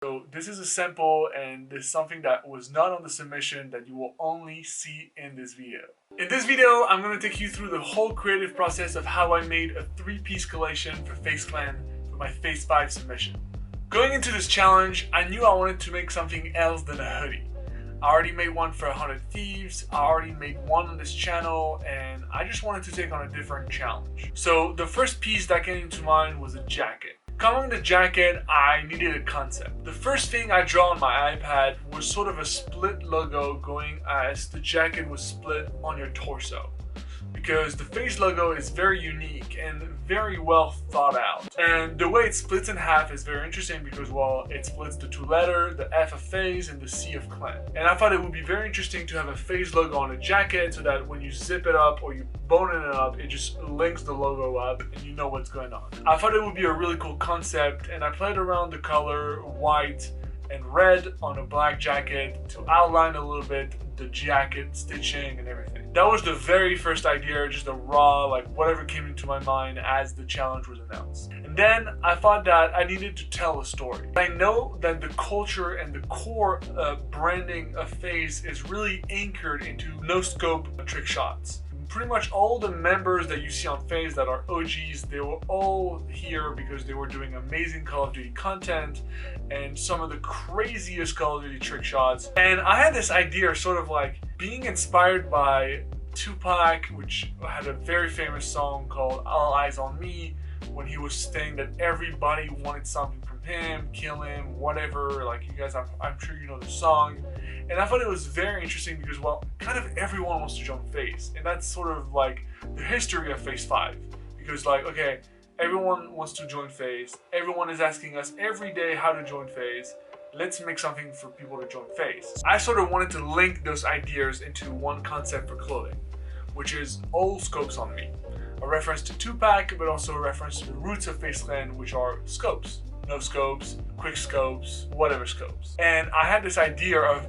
So this is a sample, and this is something that was not on the submission that you will only see in this video. In this video, I'm going to take you through the whole creative process of how I made a 3-piece collection for Faze Clan for my Phase 5 submission. Going into this challenge, I knew I wanted to make something else than a hoodie. I already made one for 100 Thieves, I already made one on this channel, and I just wanted to take on a different challenge. So the first piece that came into mind was a jacket. Covering the jacket, I needed a concept. The first thing I drew on my iPad was sort of a split logo going as the jacket was split on your torso. Because the Faze logo is very unique and very well thought out. And the way it splits in half is very interesting because, well, it splits the 2 letters, the F of Faze and the C of Clan. And I thought it would be very interesting to have a Faze logo on a jacket so that when you zip it up or you bone it up, it just links the logo up and you know what's going on. I thought it would be a really cool concept, and I played around the color white and red on a black jacket to outline a little bit the jacket stitching and everything. That was the very first idea, just a raw, like whatever came into my mind as the challenge was announced. And then I thought that I needed to tell a story. I know that the culture and the core branding of Faze is really anchored into no scope trick shots. Pretty much all the members that you see on Faze that are OGs, they were all here because they were doing amazing Call of Duty content and some of the craziest Call of Duty trick shots. And I had this idea sort of like being inspired by Tupac, which had a very famous song called All Eyes on Me, when he was saying that everybody wanted something from him, kill him, whatever. Like, you guys, I'm sure you know the song. And I thought it was very interesting because, well, kind of everyone wants to join Faze. And that's sort of like the history of Phase 5. Because, like, okay, everyone wants to join Faze. Everyone is asking us every day how to join Faze. Let's make something for people to join Faze. I sort of wanted to link those ideas into one concept for clothing, which is all scopes on me. A reference to Tupac, but also a reference to the roots of Faze Clan, which are scopes. No scopes, quick scopes, whatever scopes. And I had this idea of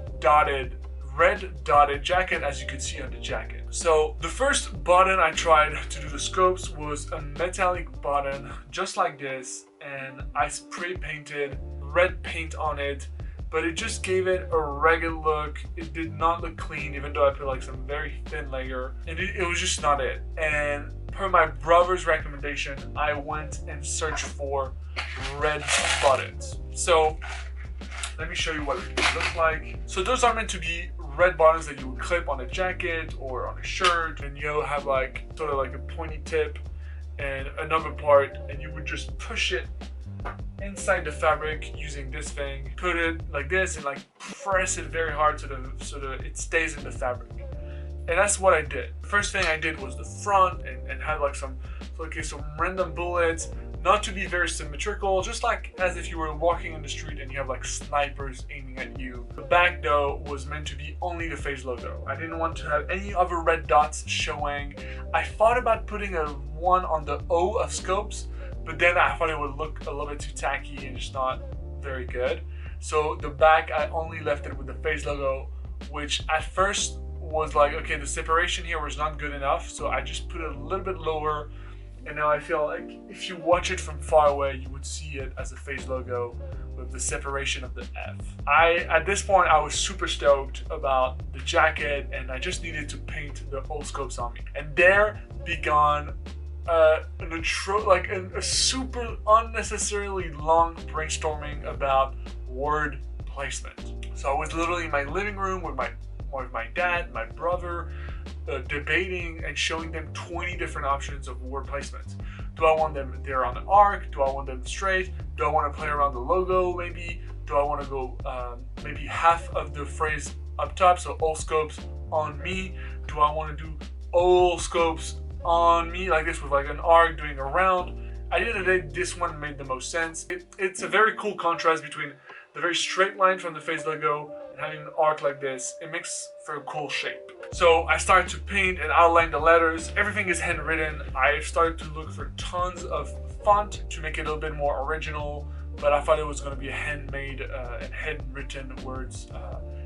red dotted jacket, as you can see on the jacket. So the first button I tried to do the scopes was a metallic button, just like this, and I spray painted red paint on it, but it just gave it a ragged look. It did not look clean, even though I put like some very thin layer, and it was just not it. And per my brother's recommendation, I went and searched for red buttons. So let me show you what it looks like. So those are meant to be red buttons that you would clip on a jacket or on a shirt, and you'll have like sort of like a pointy tip and another part, and you would just push it inside the fabric using this thing, put it like this and like press it very hard so that it stays in the fabric. And that's what I did. The first thing I did was the front and had like some random bullets, not to be very symmetrical, just like as if you were walking in the street and you have like snipers aiming at you. The back though was meant to be only the Faze logo. I didn't want to have any other red dots showing. I thought about putting a one on the O of scopes, but then I thought it would look a little bit too tacky and just not very good. So the back, I only left it with the Faze logo, which at first was like, okay, the separation here was not good enough, so I just put it a little bit lower, and now I feel like if you watch it from far away, you would see it as a Faze logo with the separation of the F. At this point, I was super stoked about the jacket, and I just needed to paint the old scopes on me. And there began a super unnecessarily long brainstorming about word placement. So I was literally in my living room with my dad, my brother, debating and showing them 20 different options of word placements. Do I want them there on an arc? Do I want them straight? Do I want to play around the logo maybe? Do I want to go maybe half of the phrase up top, so all scopes on me? Do I want to do all scopes on me like this with like an arc doing a round? At the end of the day, this one made the most sense. It's a very cool contrast between the very straight line from the Faze logo and having an arc like this. It makes for a cool shape. So I started to paint and outline the letters. Everything is handwritten. I started to look for tons of font to make it a little bit more original, but I thought it was going to be handmade and handwritten words.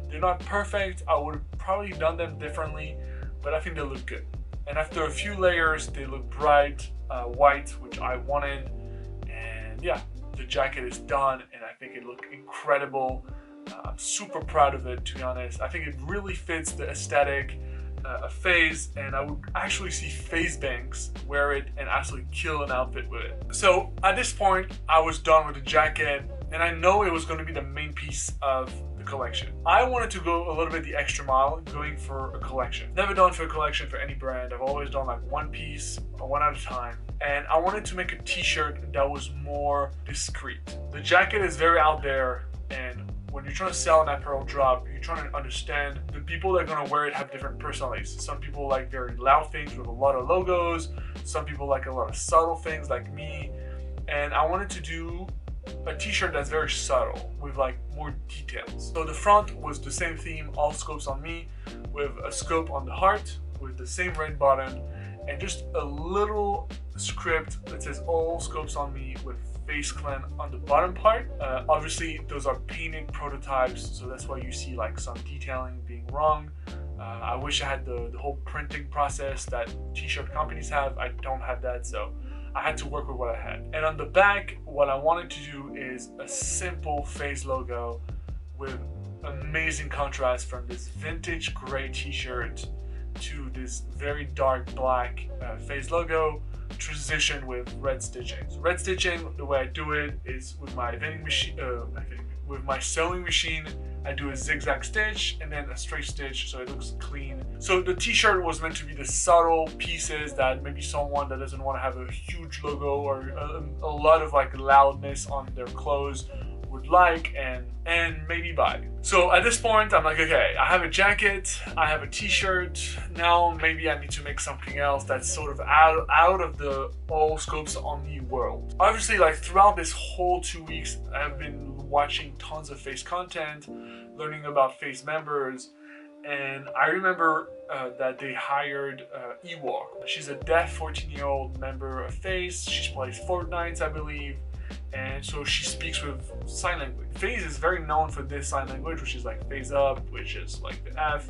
They're not perfect. I would have probably done them differently, but I think they look good. And after a few layers, they look bright white, which I wanted. And yeah, the jacket is done, and I think it looked incredible. I'm super proud of it, to be honest. I think it really fits the aesthetic of Faze, and I would actually see Faze Banks wear it and actually kill an outfit with it. So at this point, I was done with the jacket, and I know it was going to be the main piece of the collection. I wanted to go a little bit the extra mile, going for a collection. Never done for a collection for any brand. I've always done like one piece, one at a time. And I wanted to make a t-shirt that was more discreet. The jacket is very out there, and when you're trying to sell an apparel drop, you're trying to understand the people that are going to wear it have different personalities. Some people like very loud things with a lot of logos. Some people like a lot of subtle things like me. And I wanted to do a t-shirt that's very subtle with like more details. So the front was the same theme, all scopes on me, with a scope on the heart, with the same red button, and just a little script that says all scopes on me with Faze Clan on the bottom part. Obviously those are painted prototypes, so that's why you see like some detailing being wrong. I wish I had the whole printing process that t-shirt companies have. I don't have that, so I had to work with what I had. And on the back, what I wanted to do is a simple Faze logo with amazing contrast from this vintage gray t-shirt to this very dark black Faze logo, transition with red stitching. So red stitching, the way I do it is with my vending machine, with my sewing machine, I do a zigzag stitch and then a straight stitch so it looks clean. So the t-shirt was meant to be the subtle pieces that maybe someone that doesn't want to have a huge logo or a lot of like loudness on their clothes would like and maybe buy. So at this point I'm like, okay, I have a jacket, I have a t-shirt, now maybe I need to make something else that's sort of out of the all scopes on me world. Obviously, like throughout this whole 2 weeks I've been watching tons of Faze content, learning about Faze members, and I remember that they hired Ewok. She's a deaf 14-year-old member of Faze. She plays Fortnite, I believe. And so she speaks with sign language. Faze is very known for this sign language, which is like Faze up, which is like the F.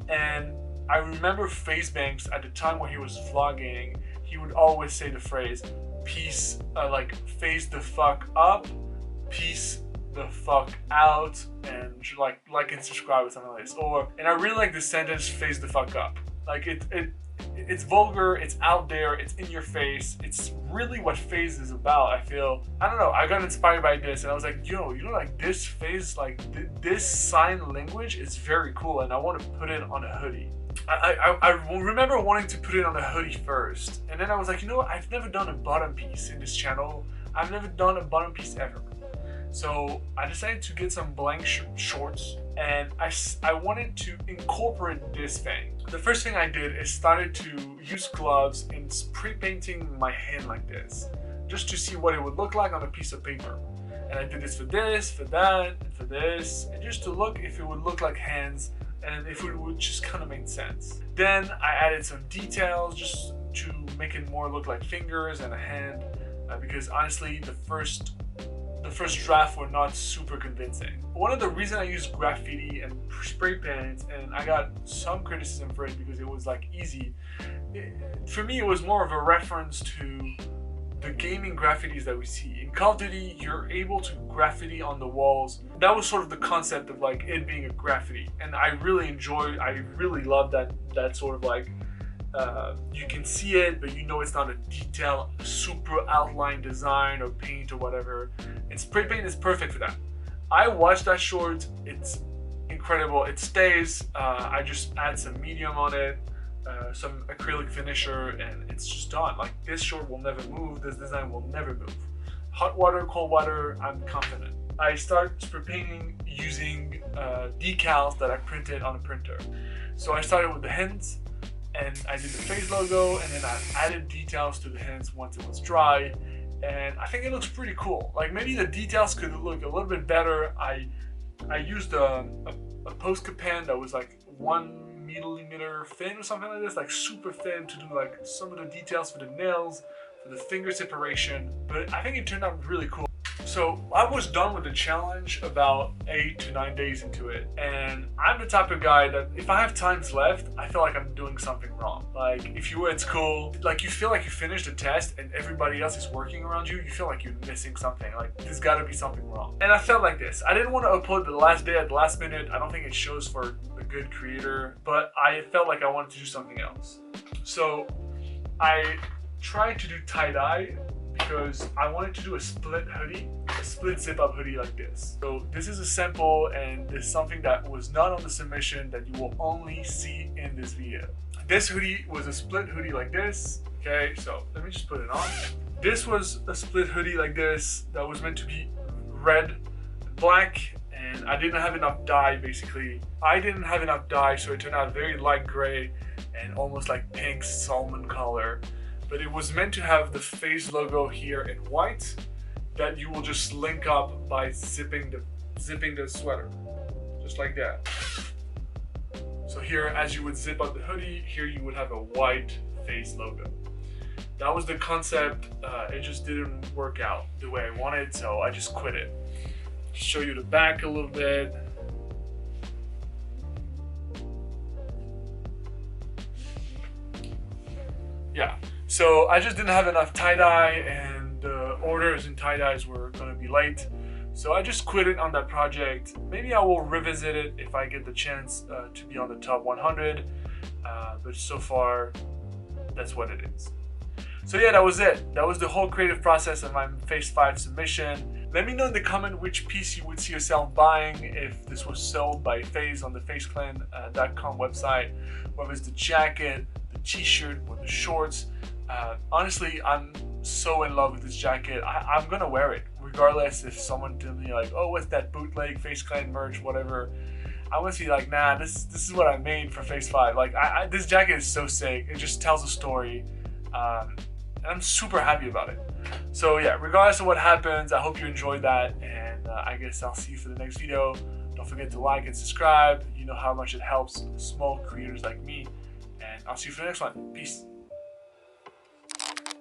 And I remember Faze Banks at the time when he was vlogging, he would always say the phrase, peace, like Faze the fuck up, peace the fuck out, and like and subscribe or something like this. And I really like this sentence, Faze the fuck up. Like it's vulgar, it's out there, it's in your face. It's really what Faze is about, I feel. I don't know, I got inspired by this and I was like, yo, you know, like this Faze, like this sign language is very cool and I want to put it on a hoodie. I remember wanting to put it on a hoodie first, and then I was like, you know what, I've never done a bottom piece in this channel. I've never done a bottom piece ever. So I decided to get some blank shorts, and I wanted to incorporate this thing. The first thing I did is started to use gloves and spray painting my hand like this, just to see what it would look like on a piece of paper. And I did this, for that, and for this, and just to look if it would look like hands, and if it would just kind of make sense. Then I added some details just to make it more look like fingers and a hand, because honestly, the first draft were not super convincing. One of the reasons I used graffiti and spray paint, and I got some criticism for it because it was like easy, for me it was more of a reference to the gaming graffitis that we see. In Call of Duty, you're able to graffiti on the walls. That was sort of the concept of like it being a graffiti, and I really love that sort of like, you can see it, but you know it's not a detailed, super outline design or paint or whatever. And spray paint is perfect for that. I watched that short, it's incredible, it stays. I just add some medium on it, some acrylic finisher, and it's just done. Like this short will never move, this design will never move. Hot water, cold water, I'm confident. I start spray painting using decals that I printed on a printer. So I started with the hands, and I did the Faze logo, and then I added details to the hands once it was dry, and I think it looks pretty cool. Like maybe the details could look a little bit better. I used a Posca pen that was like 1 millimeter thin or something like this, like super thin, to do like some of the details for the nails, for the finger separation, but I think it turned out really cool. So I was done with the challenge about 8 to 9 days into it, and I'm the type of guy that if I have times left, I feel like I'm doing something wrong. Like if you were at school, like you feel like you finished the test and everybody else is working around you, you feel like you're missing something. Like there's gotta be something wrong. And I felt like this. I didn't want to upload the last day at the last minute. I don't think it shows for a good creator, but I felt like I wanted to do something else. So I tried to do tie-dye because I wanted to do a split hoodie, a split zip-up hoodie like this. So this is a sample, and this is something that was not on the submission that you will only see in this video. This hoodie was a split hoodie like this. Okay, so let me just put it on. This was a split hoodie like this that was meant to be red and black, and I didn't have enough dye basically. I didn't have enough dye, so it turned out very light gray and almost like pink salmon color. But it was meant to have the Faze logo here in white that you will just link up by zipping the sweater, just like that. So here, as you would zip up the hoodie, here you would have a white Faze logo. That was the concept. It just didn't work out the way I wanted, so I just quit it. Show you the back a little bit. Yeah. So I just didn't have enough tie-dye, and the orders and tie-dyes were gonna be late. So I just quit it on that project. Maybe I will revisit it if I get the chance to be on the top 100. But so far, that's what it is. So yeah, that was it. That was the whole creative process of my Phase 5 submission. Let me know in the comment which piece you would see yourself buying if this was sold by Faze on the FazeClan.com website, whether it's the jacket, the t-shirt, or the shorts. Honestly, I'm so in love with this jacket. I'm gonna wear it regardless if someone tells me like, oh, what's that bootleg Faze Clan merch, whatever. I want to see like, nah, this is what I made for Phase 5. Like this jacket is so sick. It just tells a story. And I'm super happy about it. So yeah, regardless of what happens, I hope you enjoyed that, and I guess I'll see you for the next video. Don't forget to like and subscribe. You know how much it helps small creators like me, and I'll see you for the next one. Peace.